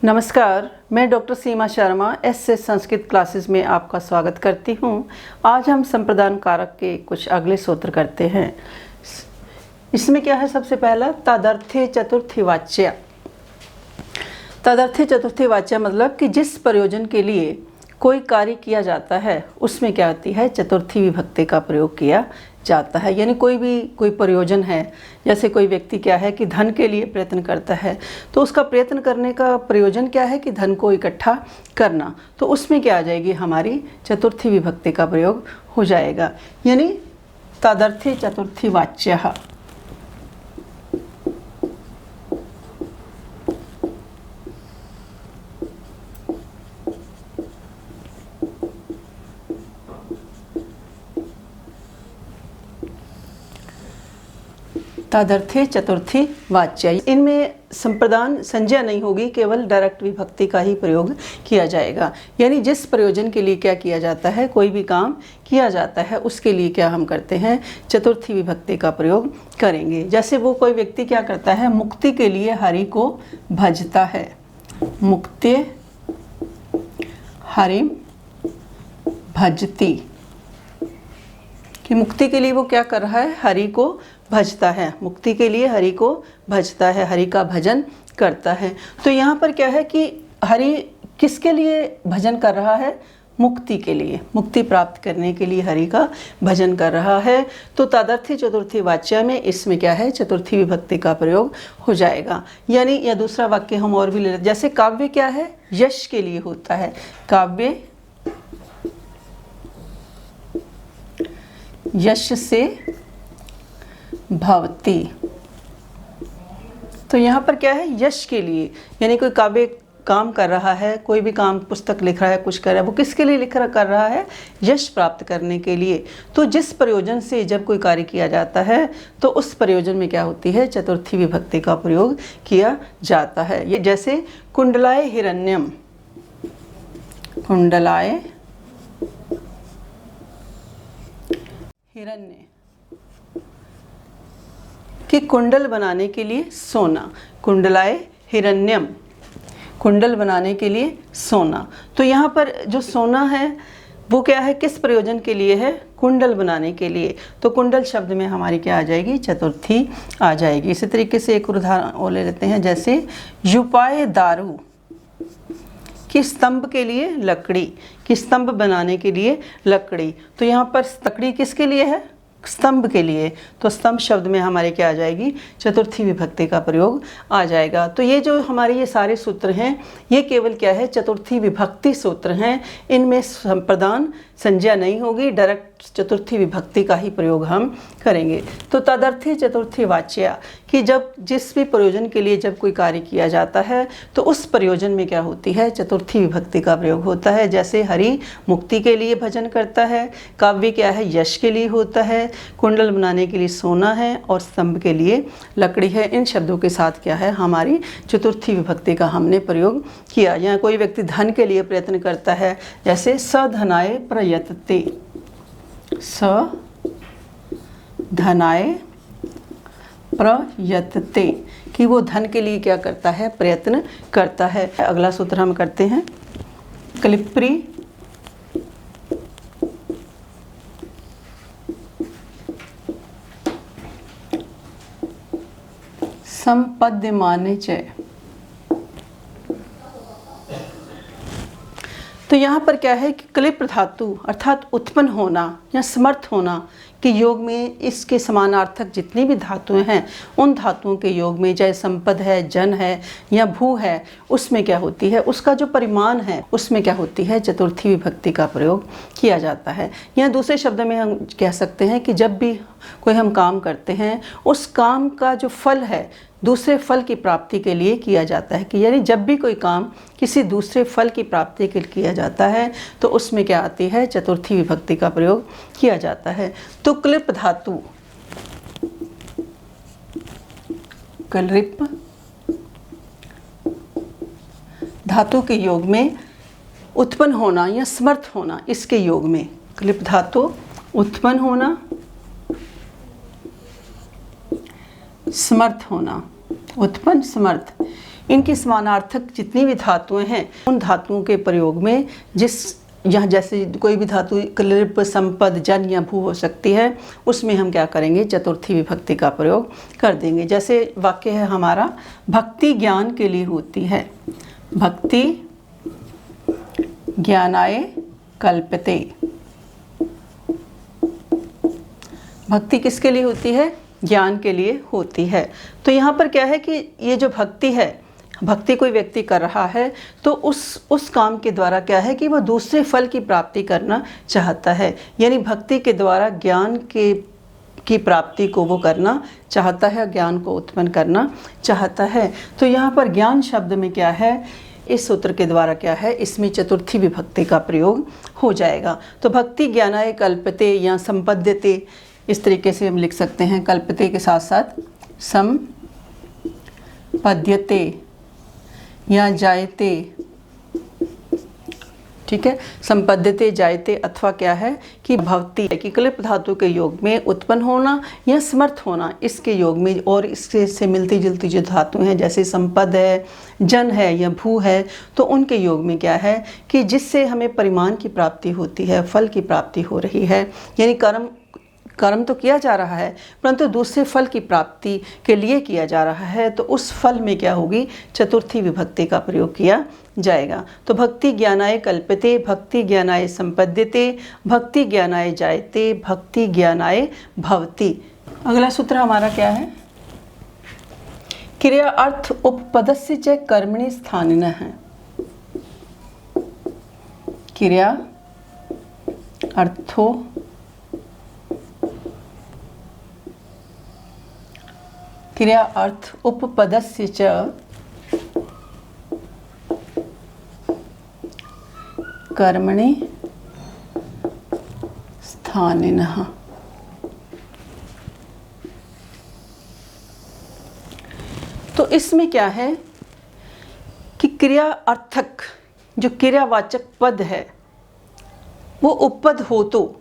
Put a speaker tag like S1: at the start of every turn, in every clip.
S1: नमस्कार, मैं डॉक्टर सीमा Sharma S Sanskrit classes में आपका स्वागत करती हूँ। आज हम संप्रदान कारक के कुछ अगले सूत्र करते हैं। इसमें क्या है, सबसे पहला तदर्थे चतुर्थी वाच्य। तदर्थे चतुर्थी वाच्य मतलब कि जिस प्रयोजन के लिए कोई कार्य किया जाता है उसमें क्या होती है, चतुर्थी विभक्ति का प्रयोग किया जाता है। यानी कोई प्रयोजन है, जैसे कोई व्यक्ति क्या है कि धन के लिए प्रयत्न करता है, तो उसका प्रयत्न करने का प्रयोजन क्या है कि धन को इकट्ठा करना, तो उसमें क्या आ जाएगी, हमारी चतुर्थी विभक्ति का प्रयोग हो जाएगा। यानी तदर्थे चतुर्थी वाच्यः। तदर्थे चतुर्थी वाच्य, इनमें संप्रदान संज्ञा नहीं होगी, केवल डायरेक्ट विभक्ति का ही प्रयोग किया जाएगा। यानी जिस प्रयोजन के लिए क्या किया जाता है, कोई भी काम किया जाता है, उसके लिए क्या हम करते हैं, चतुर्थी विभक्ति का प्रयोग करेंगे। जैसे वो कोई व्यक्ति क्या करता है, मुक्ति के लिए हरि को भजता है। मुक्ति हरिम भजती, कि मुक्ति के लिए वो क्या कर रहा है, हरि को भजता है। मुक्ति के लिए हरि को भजता है, हरि का भजन करता है। तो यहाँ पर क्या है कि हरि किसके लिए भजन कर रहा है, मुक्ति के लिए, मुक्ति प्राप्त करने के लिए हरि का भजन कर रहा है। तो तदर्थे चतुर्थी वाच्य में इसमें क्या है, चतुर्थी विभक्ति का प्रयोग हो जाएगा। यानी या दूसरा वाक्य हम और भी ले लेते, जैसे काव्य क्या है, यश के लिए होता है। काव्य यश से भवती, तो यहाँ पर क्या है, यश के लिए। यानी कोई काव्य काम कर रहा है, कोई भी काम, पुस्तक लिख रहा है, कुछ कर रहा है, वो किसके लिए कर रहा है, यश प्राप्त करने के लिए। तो जिस प्रयोजन से जब कोई कार्य किया जाता है तो उस प्रयोजन में क्या होती है, चतुर्थी विभक्ति का प्रयोग किया जाता है। ये जैसे कुंडलाय हिरण्यम, कुंडलाय हिरण्य, कि कुंडल बनाने के लिए सोना। कुंडलाय हिरण्यम, कुंडल बनाने के लिए सोना। तो यहाँ पर जो सोना है वो क्या है, किस प्रयोजन के लिए है, कुंडल बनाने के लिए। तो कुंडल शब्द में हमारी क्या आ जाएगी, चतुर्थी आ जाएगी। इसी तरीके से एक उदाहरण और ले लेते हैं, जैसे युपाय दारू, कि स्तंभ के लिए लकड़ी, कि स्तंभ बनाने के लिए लकड़ी। तो यहाँ पर लकड़ी किसके लिए है, स्तंभ के लिए। तो स्तंभ शब्द में हमारे क्या आ जाएगी, चतुर्थी विभक्ति का प्रयोग आ जाएगा। तो ये जो हमारे ये सारे सूत्र हैं, ये केवल क्या है, चतुर्थी विभक्ति सूत्र हैं। इनमें संप्रदान संज्ञा नहीं होगी, डायरेक्ट चतुर्थी विभक्ति का ही प्रयोग हम करेंगे। तो तदर्थे चतुर्थी वाच्य, कि जब जिस भी प्रयोजन के लिए जब कोई कार्य किया जाता है तो उस प्रयोजन में क्या होती है, चतुर्थी विभक्ति का प्रयोग होता है। जैसे हरि मुक्ति के लिए भजन करता है, काव्य क्या है, यश के लिए होता है, कुंडल बनाने के लिए सोना है, और स्तंभ के लिए लकड़ी है। इन शब्दों के साथ क्या है, हमारी चतुर्थी विभक्ति का हमने प्रयोग किया। यहाँ कोई व्यक्ति धन के लिए प्रयत्न करता है, जैसे सधनाय प्रयतते, सधनाय प्रयतते, कि वो धन के लिए क्या करता है, प्रयत्न करता है। अगला सूत्र हम करते हैं, क्लिप्री संपद्यमाने च। तो यहाँ पर क्या है कि क्लिप धातु अर्थात उत्पन्न होना या समर्थ होना के योग में इसके समानार्थक जितनी भी धातुएं हैं, उन धातुओं के योग में, चाहे संपद है, जन है या भू है, उसमें क्या होती है, उसका जो परिमाण है उसमें क्या होती है, चतुर्थी विभक्ति का प्रयोग किया जाता है। या दूसरे शब्द में हम कह सकते हैं कि जब भी कोई हम काम करते हैं, उस काम का जो फल है दूसरे फल की प्राप्ति के लिए किया जाता है। कि यानी जब भी कोई काम किसी दूसरे फल की प्राप्ति के लिए किया जाता है तो उसमें क्या आती है, चतुर्थी विभक्ति का प्रयोग किया जाता है। तो क्लिप धातु, क्लिप धातु के योग में उत्पन्न होना या समर्थ होना, इसके योग में क्लिप धातु उत्पन्न होना, समर्थ होना, उत्पन्न समर्थ, इनकी समानार्थक जितनी भी धातुएं हैं उन धातुओं के प्रयोग में यहाँ जैसे कोई भी धातु क्लिप, संपद, जन या भू हो सकती है, उसमें हम क्या करेंगे, चतुर्थी विभक्ति का प्रयोग कर देंगे। जैसे वाक्य है हमारा, भक्ति ज्ञान के लिए होती है, भक्ति ज्ञानाय कल्पते। भक्ति किसके लिए होती है, ज्ञान के लिए होती है। तो यहाँ पर क्या है कि ये जो भक्ति है, भक्ति कोई व्यक्ति कर रहा है तो उस काम के द्वारा क्या है कि वह दूसरे फल की प्राप्ति करना चाहता है, यानी भक्ति के द्वारा ज्ञान की प्राप्ति को वो करना चाहता है, ज्ञान को उत्पन्न करना चाहता है। तो यहाँ पर ज्ञान शब्द में क्या है, इस सूत्र के द्वारा क्या है, इसमें चतुर्थी विभक्ति का प्रयोग हो जाएगा। तो भक्ति ज्ञानाय कल्पते या संपद्यते, इस तरीके से हम लिख सकते हैं, कल्पते के साथ साथ संपद्यते या जायते, ठीक है, संपद्यते, जायते, अथवा क्या है कि भक्ति कि क्लिप धातु के योग में उत्पन्न होना या समर्थ होना, इसके योग में, और इसके से मिलती जुलती जो धातुएं हैं जैसे संपद है, जन है या भू है, तो उनके योग में क्या है कि जिससे हमें परिमाण की प्राप्ति होती है, फल की प्राप्ति हो रही है, यानी कर्म तो किया जा रहा है परंतु दूसरे फल की प्राप्ति के लिए किया जा रहा है, तो उस फल में क्या होगी, चतुर्थी विभक्ति का प्रयोग किया जाएगा। तो भक्ति ज्ञानाय कल्पते, भक्ति ज्ञानाय संपद्यते, भक्ति ज्ञानाय जायते, भक्ति ज्ञानाय भवति। अगला सूत्र हमारा क्या है, क्रिया अर्थ उपपदस्य च कर्मणि स्थानिनः है। क्रिया अर्थो क्रिया अर्थ उपपदस्य च कर्मणि स्थानिनः। तो इसमें क्या है कि क्रिया अर्थक जो क्रियावाचक पद है वो उपपद हो तो,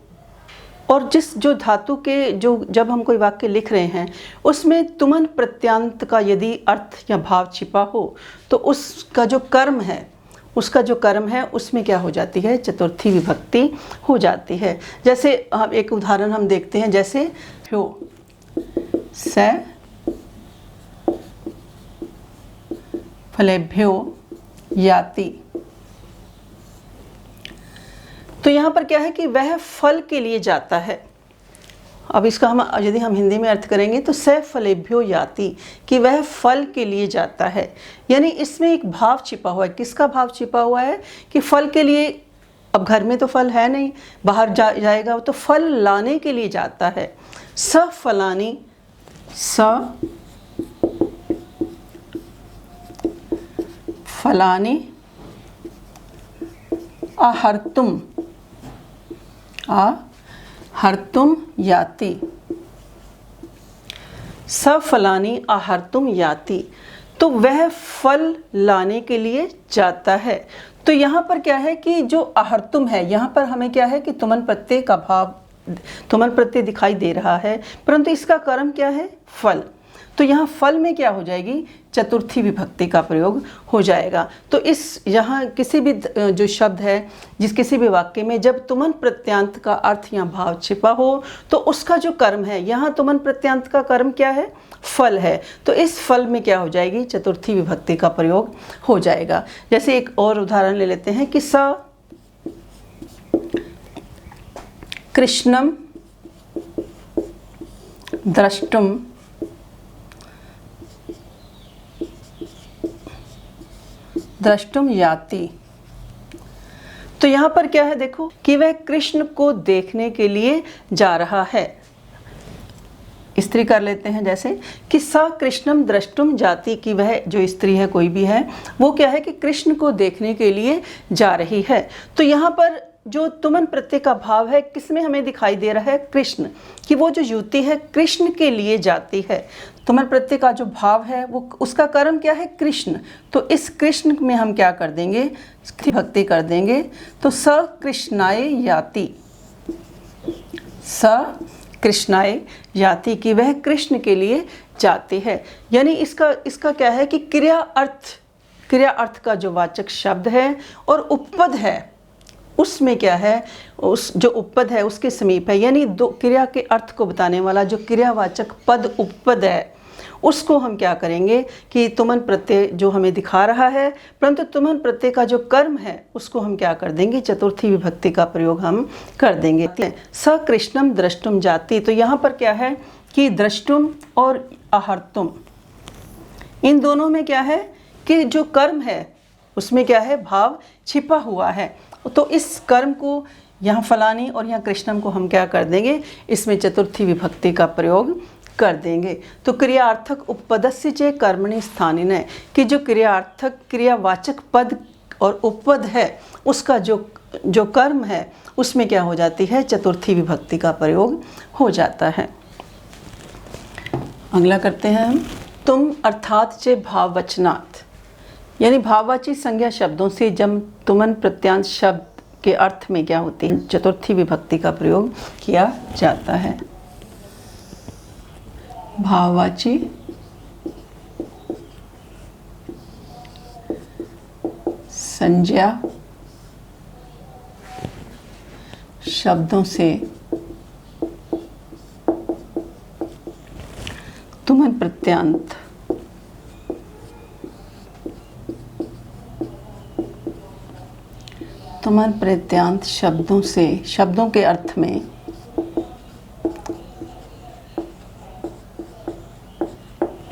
S1: और जो धातु के जो जब हम कोई वाक्य लिख रहे हैं उसमें तुमन प्रत्यांत का यदि अर्थ या भाव छिपा हो तो उसका जो कर्म है उसमें क्या हो जाती है, चतुर्थी विभक्ति हो जाती है। जैसे हम एक उदाहरण हम देखते हैं, जैसे भ्यो स फलेभ्यो याति। तो यहाँ पर क्या है कि वह फल के लिए जाता है। अब इसका यदि हम हिंदी में अर्थ करेंगे तो स फलेभ्यो याति, कि वह फल के लिए जाता है, यानी इसमें एक भाव छिपा हुआ है। किसका भाव छिपा हुआ है कि फल के लिए, अब घर में तो फल है नहीं, बाहर जाएगा तो फल लाने के लिए जाता है। स फलानी, स फलानी आहर्तुम याति, सफलानी आहर्तुम याति, तो वह फल लाने के लिए जाता है। तो यहाँ पर क्या है कि जो आहर्तुम है, यहाँ पर हमें क्या है कि तुमन प्रत्यय का भाव, तुमन प्रत्यय दिखाई दे रहा है, परंतु इसका कर्म क्या है, फल। तो यहाँ फल में क्या हो जाएगी, चतुर्थी विभक्ति का प्रयोग हो जाएगा। तो इस यहाँ किसी भी जो शब्द है, किसी भी वाक्य में जब तुमन प्रत्यांत का अर्थ या भाव छिपा हो तो उसका जो कर्म है, यहाँ तुमन प्रत्यांत का कर्म क्या है, फल है, तो इस फल में क्या हो जाएगी, चतुर्थी विभक्ति का प्रयोग हो जाएगा। जैसे एक और उदाहरण ले लेते हैं कि स कृष्णम द्रष्टुम याति। तो यहाँ पर क्या है, देखो कि वह कृष्ण को देखने के लिए जा रहा है। स्त्री कर लेते हैं, जैसे कि सा कृष्णम द्रष्टुम जाति, की वह जो स्त्री है, कोई भी है, वो क्या है कि कृष्ण को देखने के लिए जा रही है। तो यहाँ पर जो तुमन प्रत्यय का भाव है किसमें हमें दिखाई दे रहा है, कृष्ण, कि वो जो युवती है कृष्ण के लिए जाती है। तुमन प्रत्यय का जो भाव है वो उसका कर्म क्या है, कृष्ण। तो इस कृष्ण में हम क्या कर देंगे, भक्ति कर देंगे। तो स कृष्णाय याति, स कृष्णाय याति, कि वह कृष्ण के लिए जाती है। यानी इसका क्या है कि क्रिया अर्थ का जो वाचक शब्द है और उपपद है उसमें क्या है, उस जो उपपद है उसके समीप है। यानी दो क्रिया के अर्थ को बताने वाला जो क्रियावाचक पद उपपद है उसको हम क्या करेंगे कि तुमन प्रत्यय जो हमें दिखा रहा है, परंतु तुमन प्रत्यय का जो कर्म है उसको हम क्या कर देंगे, चतुर्थी विभक्ति का प्रयोग हम कर देंगे। स कृष्णम द्रष्टुम जाति, तो यहाँ पर क्या है कि द्रष्टुम और आहर्तुम इन दोनों में क्या है कि जो कर्म है उसमें क्या है, भाव छिपा हुआ है। तो इस कर्म को यहाँ फलानी और यहाँ कृष्णम को हम क्या कर देंगे, इसमें चतुर्थी विभक्ति का प्रयोग कर देंगे। तो क्रियार्थक उपपदस्य च कर्मणि स्थानिन, कि जो क्रियार्थक क्रियावाचक पद और उपपद है उसका जो कर्म है उसमें क्या हो जाती है, चतुर्थी विभक्ति का प्रयोग हो जाता है। अगला करते हैं हम, तुम अर्थात च भाववचनात्, यानी भाववाची संज्ञा शब्दों से जब तुमन प्रत्यांत शब्द के अर्थ में क्या होती है, चतुर्थी विभक्ति का प्रयोग किया जाता है। भाववाची संज्ञा शब्दों से तुमन प्रत्यांत शब्दों से शब्दों के अर्थ में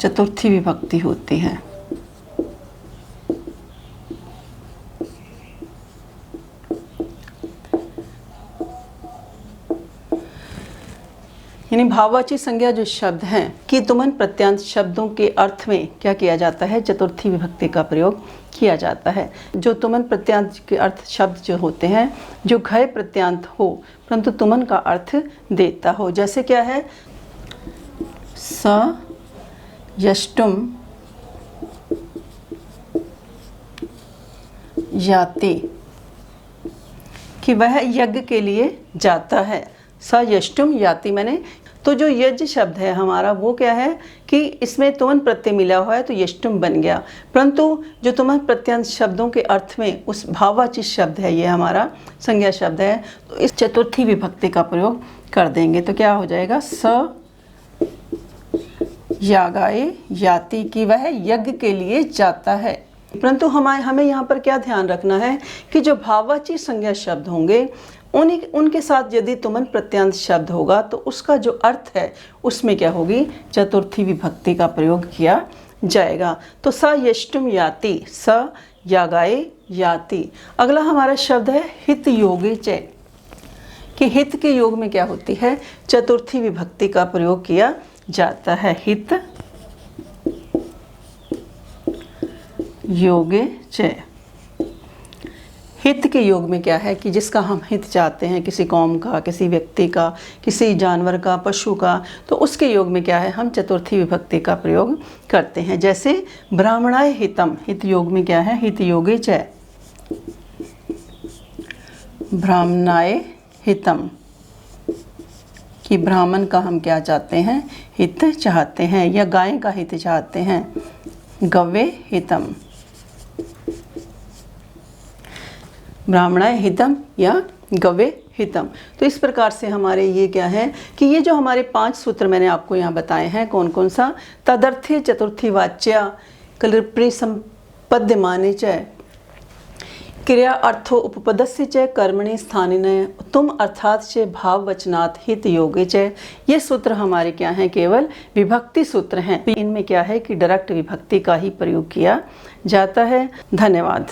S1: चतुर्थी विभक्ति होती है। यानी भाववाची संज्ञा जो शब्द हैं कि तुमन प्रत्यांत शब्दों के अर्थ में क्या किया जाता है, चतुर्थी विभक्ति का प्रयोग किया जाता है। जो तुमन प्रत्यांत के अर्थ शब्द जो होते हैं जो घय प्रत्यांत हो परंतु तुमन का अर्थ देता हो, जैसे क्या है, स यष्टुम याति, कि वह यज्ञ के लिए जाता है। स यष्टुम याति मैंने, तो जो यज्ञ शब्द है हमारा वो क्या है कि इसमें तुमन प्रत्यय मिला हुआ है तो यष्टुम बन गया, परंतु जो तुमन प्रत्यांत शब्दों के अर्थ में उस भाववाची शब्द है, ये हमारा संज्ञा शब्द है, तो इस चतुर्थी विभक्ति का प्रयोग कर देंगे। तो क्या हो जाएगा, स यागाए याति, की वह यज्ञ के लिए जाता है। परंतु हमें यहाँ पर क्या ध्यान रखना है कि जो भाववाची संज्ञा शब्द होंगे उनके साथ यदि तुमन प्रत्यांत शब्द होगा तो उसका जो अर्थ है उसमें क्या होगी, चतुर्थी विभक्ति का प्रयोग किया जाएगा। तो स यष्टुम याति, स यागाए याति। अगला हमारा शब्द है हित योगे च, कि हित के योग में क्या होती है, चतुर्थी विभक्ति का प्रयोग किया जाता है। हित योगे च, हित के योग में क्या है कि जिसका हम हित चाहते हैं, किसी कौम का, किसी व्यक्ति का, किसी जानवर का, पशु का, तो उसके योग में क्या है, हम चतुर्थी विभक्ति का प्रयोग करते हैं। जैसे ब्राह्मणाय हितम, हित योग में क्या है, हित योगे च, ब्राह्मणाय हितम, कि ब्राह्मण का हम क्या चाहते हैं, हित चाहते हैं, या गाय का हित चाहते हैं, गव्ये हितम, ब्राह्मणाय हितम या गव्ये हितम। तो इस प्रकार से हमारे ये क्या है कि ये जो हमारे 5 सूत्र मैंने आपको यहाँ बताए हैं, कौन कौन सा, तदर्थे चतुर्थी वाच्या कलृप्री संपद्यमाने च, क्रिया अर्थो उपपदस्य च कर्मणि स्थानिन, तुम अर्थात च भाववचनात् हित योगे च, ये सूत्र हमारे क्या हैं, केवल विभक्ति सूत्र हैं। इनमें क्या है कि डायरेक्ट विभक्ति का ही प्रयोग किया जाता है। धन्यवाद।